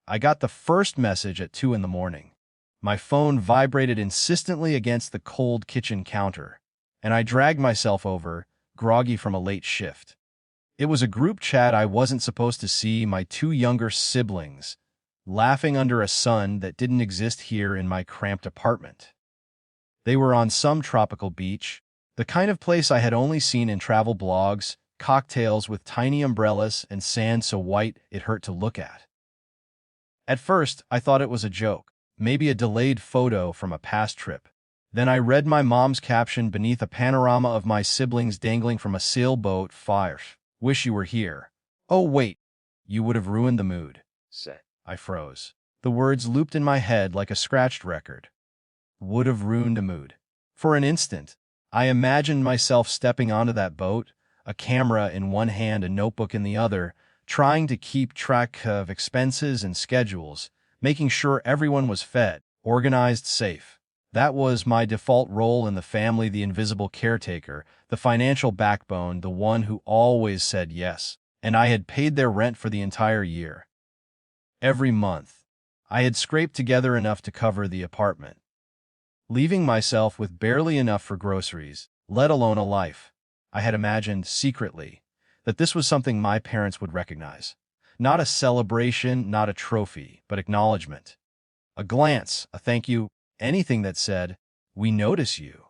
I got the first message at 2 in the morning. My phone vibrated insistently against the cold kitchen counter, and I dragged myself over, groggy from a late shift. It was a group chat I wasn't supposed to see, my two younger siblings, laughing under a sun that didn't exist here in my cramped apartment. They were on some tropical beach, the kind of place I had only seen in travel blogs, cocktails with tiny umbrellas and sand so white it hurt to look at. At first, I thought it was a joke, maybe a delayed photo from a past trip. Then I read my mom's caption beneath a panorama of my siblings dangling from a sailboat. Fire. Wish you were here. Oh wait, you would have ruined the mood. Set. I froze. The words looped in my head like a scratched record. Would have ruined a mood. For an instant, I imagined myself stepping onto that boat, a camera in one hand, a notebook in the other, trying to keep track of expenses and schedules, making sure everyone was fed, organized, safe. That was my default role in the family, the invisible caretaker, the financial backbone, the one who always said yes. And I had paid their rent for the entire year. Every month, I had scraped together enough to cover the apartment, leaving myself with barely enough for groceries, let alone a life. I had imagined, secretly, that this was something my parents would recognize. Not a celebration, not a trophy, but acknowledgement. A glance, a thank you, anything that said, "We notice you."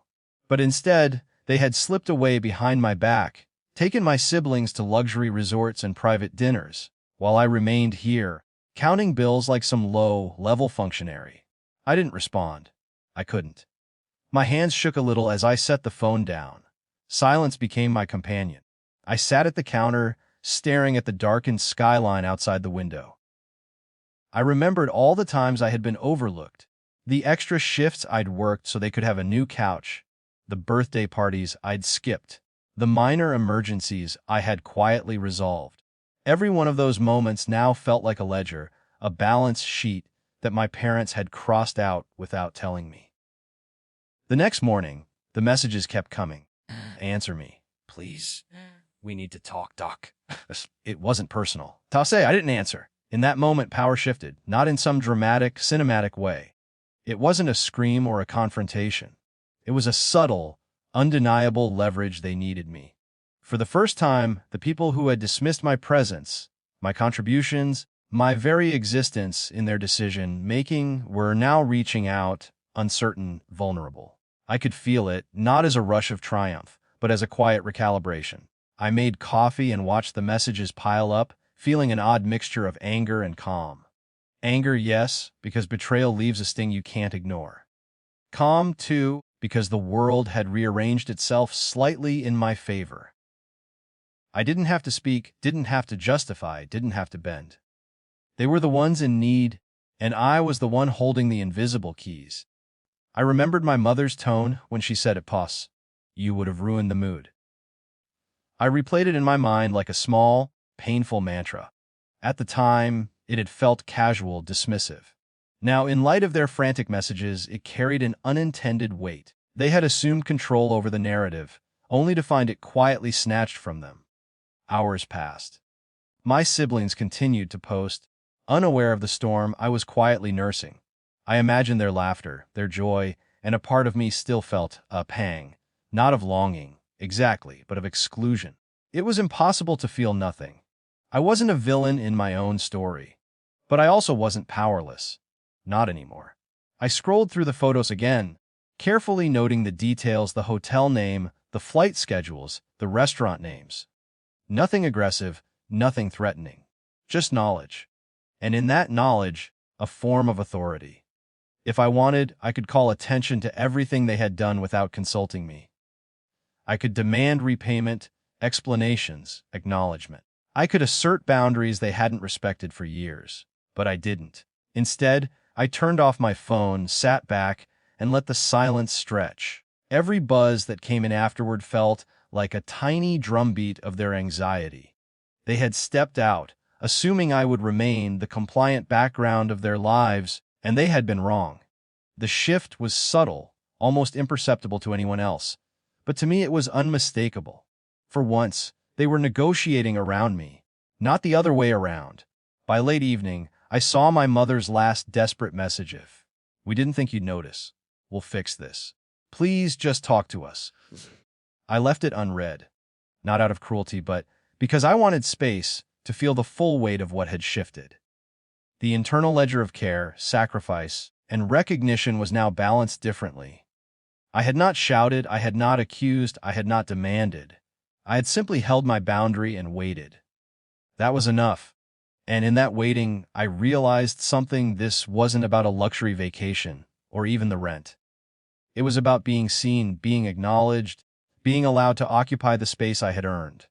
But instead, they had slipped away behind my back, taken my siblings to luxury resorts and private dinners, while I remained here, counting bills like some low-level functionary. I didn't respond. I couldn't. My hands shook a little as I set the phone down. Silence became my companion. I sat at the counter, staring at the darkened skyline outside the window. I remembered all the times I had been overlooked, the extra shifts I'd worked so they could have a new couch, the birthday parties I'd skipped, the minor emergencies I had quietly resolved. Every one of those moments now felt like a ledger, a balance sheet that my parents had crossed out without telling me. The next morning, the messages kept coming. Answer me, please. We need to talk, Doc. It wasn't personal. Tassé, I didn't answer. In that moment, power shifted, not in some dramatic, cinematic way. It wasn't a scream or a confrontation. It was a subtle, undeniable leverage. They needed me. For the first time, the people who had dismissed my presence, my contributions, my very existence in their decision-making were now reaching out, uncertain, vulnerable. I could feel it, not as a rush of triumph, but as a quiet recalibration. I made coffee and watched the messages pile up, feeling an odd mixture of anger and calm. Anger, yes, because betrayal leaves a sting you can't ignore. Calm, too, because the world had rearranged itself slightly in my favor. I didn't have to speak, didn't have to justify, didn't have to bend. They were the ones in need, and I was the one holding the invisible keys. I remembered my mother's tone when she said it, "Pos, you would have ruined the mood." I replayed it in my mind like a small, painful mantra. At the time, it had felt casual, dismissive. Now, in light of their frantic messages, it carried an unintended weight. They had assumed control over the narrative, only to find it quietly snatched from them. Hours passed. My siblings continued to post, unaware of the storm I was quietly nursing. I imagined their laughter, their joy, and a part of me still felt a pang, not of longing, exactly, but of exclusion. It was impossible to feel nothing. I wasn't a villain in my own story, but I also wasn't powerless. Not anymore. I scrolled through the photos again, carefully noting the details, the hotel name, the flight schedules, the restaurant names. Nothing aggressive, nothing threatening. Just knowledge. And in that knowledge, a form of authority. If I wanted, I could call attention to everything they had done without consulting me. I could demand repayment, explanations, acknowledgement. I could assert boundaries they hadn't respected for years, but I didn't. Instead, I turned off my phone, sat back, and let the silence stretch. Every buzz that came in afterward felt like a tiny drumbeat of their anxiety. They had stepped out, assuming I would remain the compliant background of their lives, and they had been wrong. The shift was subtle, almost imperceptible to anyone else, but to me it was unmistakable. For once, they were negotiating around me, not the other way around. By late evening, I saw my mother's last desperate message of, "We didn't think you'd notice. We'll fix this. Please just talk to us." I left it unread, not out of cruelty, but because I wanted space to feel the full weight of what had shifted. The internal ledger of care, sacrifice, and recognition was now balanced differently. I had not shouted, I had not accused, I had not demanded. I had simply held my boundary and waited. That was enough. And in that waiting, I realized something. This wasn't about a luxury vacation or even the rent. It was about being seen, being acknowledged, being allowed to occupy the space I had earned.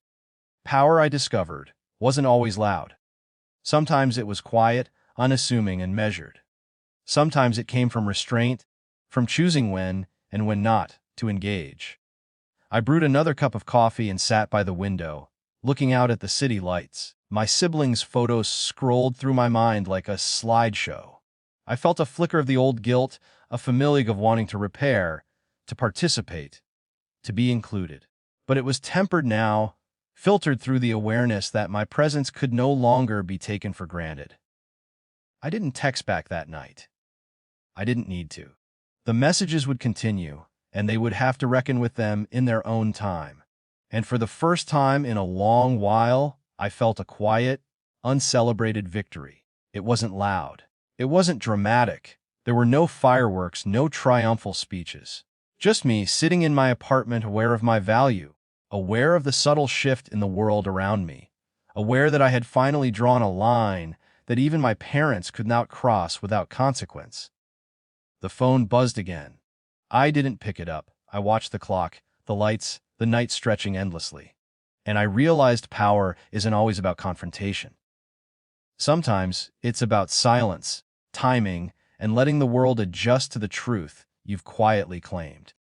Power, I discovered, wasn't always loud. Sometimes it was quiet, unassuming, and measured. Sometimes it came from restraint, from choosing when and when not to engage. I brewed another cup of coffee and sat by the window, looking out at the city lights. My siblings' photos scrolled through my mind like a slideshow. I felt a flicker of the old guilt, a familiar of wanting to repair, to participate, to be included. But it was tempered now, filtered through the awareness that my presence could no longer be taken for granted. I didn't text back that night. I didn't need to. The messages would continue, and they would have to reckon with them in their own time. And for the first time in a long while, I felt a quiet, uncelebrated victory. It wasn't loud. It wasn't dramatic. There were no fireworks, no triumphal speeches. Just me sitting in my apartment, aware of my value, aware of the subtle shift in the world around me, aware that I had finally drawn a line that even my parents could not cross without consequence. The phone buzzed again. I didn't pick it up. I watched the clock, the lights, the night stretching endlessly. And I realized power isn't always about confrontation. Sometimes it's about silence, timing, and letting the world adjust to the truth you've quietly claimed.